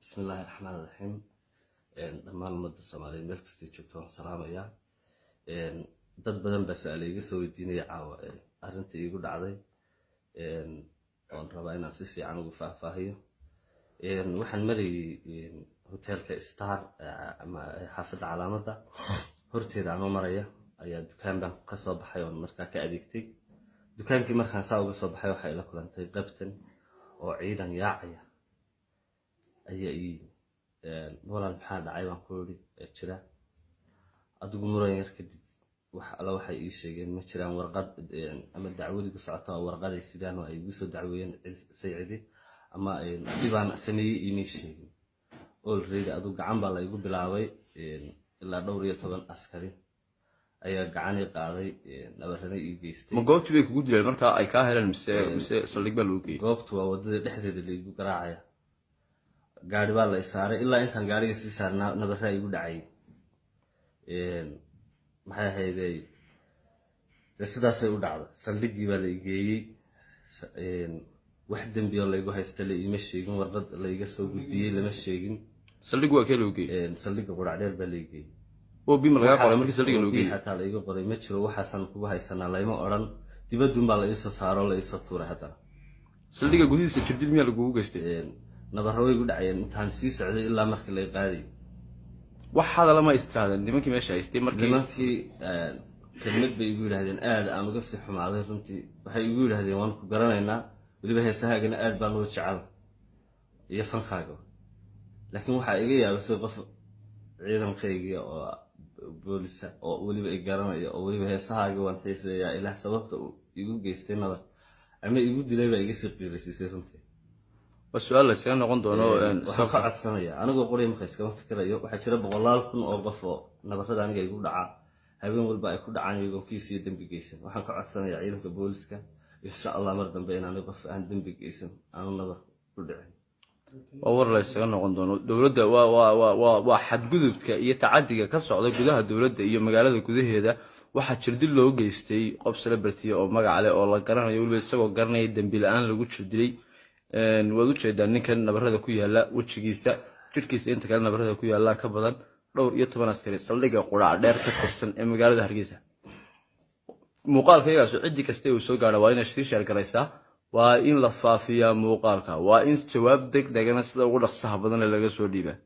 بسم الله الرحمن الرحيم. dhammaan ummadda Soomaaliyeed meel kasta joogto waan salaamayaa. dad badan baa su'aalo iga soo weydiinaya caawa arrinta igu dhacday. oon rabaa inaan si fiican ugu faahfaahiyo. waxaan marayay hotelka Star ama xaafadda Calaamada horteeda aan maraya ayaa dukaan baan ka soo baxay oo markaa ka adeegtay. dukaankii markaan saa uga soo baxay waxay la kulantay qabtan oo ciidan yaacaya ayaa walaal maxaa dhacay baan ku yiri jira adigu muran yar kadib waxay ii sheegeen ma jiraan warqad ama dacwadi ku socoto warqad ay sidaan oo ay igu soo dacweeyeen saycidi ama dibaan sameeyay ii sheegeen already adigu gacan baa la igu bilaabay ilaa dhowr iyo 10 askari ayaa gacan i qaaday nabarrada ii geystay ma goobtii bay kugu dileen marka ay ka heleen mise saldhig baa loo geeyay goobtu waa wadada dhexdeeda la igu garaacaya gaari baa la saaray ilaa intaan gaariga si saarnaa nabarra igu dhacay maxay ahaydey sidaas ay u dhacday saldhigii baa la geeyay wax dambi oo la igu haysta la iima sheegin warqad la iga soo gudbiyay lama sheegin saldhig waa kee loo geeyay saldhiga qurac dheer baa la geeyay oo bima laga qoray markii saldhiga loo geeyay hatta la iga qoray ma jiro waxaasan kugu haysanaa layma oran dibadun baa la isoo saaro la isoo tuuray hadda saldhiga gudihiisa jirdid miyaa lagu geystay nabarro way igu dhacayeen intaan sii socday ilaa markii la qaaday wax hadal ma istiraadeen nimankii meesha haystay markii kelmad bay igu yiraahdeen aad aan uga sii xumaaday runtii waxay igu yiraahdeen waan ku garanaynaa waliba heesahaagana aad baan u jecel iyo fankaaga laakiin waxa iga yaabay qof ciidankayga oo booliska oo waliba ay garanaya oo waliba heesahaaga waan xiiseeyaa ilaa sababta igu geystay nabar ama igu dilay baa iga sii qiirsiisay runtii وسؤال لسه نقول دونه سقط سنة أنا أقول لهم خيس كمان فكرة يو وحشرة بقولال كن أوقفوا نبرد أنا جاي يقول دعاء هبين يقول بقى يقول دعاء يقول كيس يدم بجيسن وحنا قعد سنة يعيدهم كبولسكا إن شاء الله مرة بين أنا أوقف عندهم بجيسن أنا نبر بدعين أول لسه نقول دونه دولة واحد جذب يتعدي كسر جذها الدولة يوم مجالات جذه هذا واحد شردل له جيستي قبل سلبرتي أو مجا عليه والله قرنا يقول بس هو قرنا يدم بالآن لو جت شردلي waad u jeedaa ninkan nabarrada ku yaala wajigiisa jirkiisa inta kale nabarrada ku yaala ka badan dhowr iyo 10 askari saldhiga qurac dheer ka tirsan ee magaalada Hargeysa muuqaalkaygaas cidii kasta uu soo gaaro waa in ay share garaysaa waa in la faafiyaa muuqaalka waa in jawaab degdegana sida ugu dhaqsaha badan laga soo dhiibaa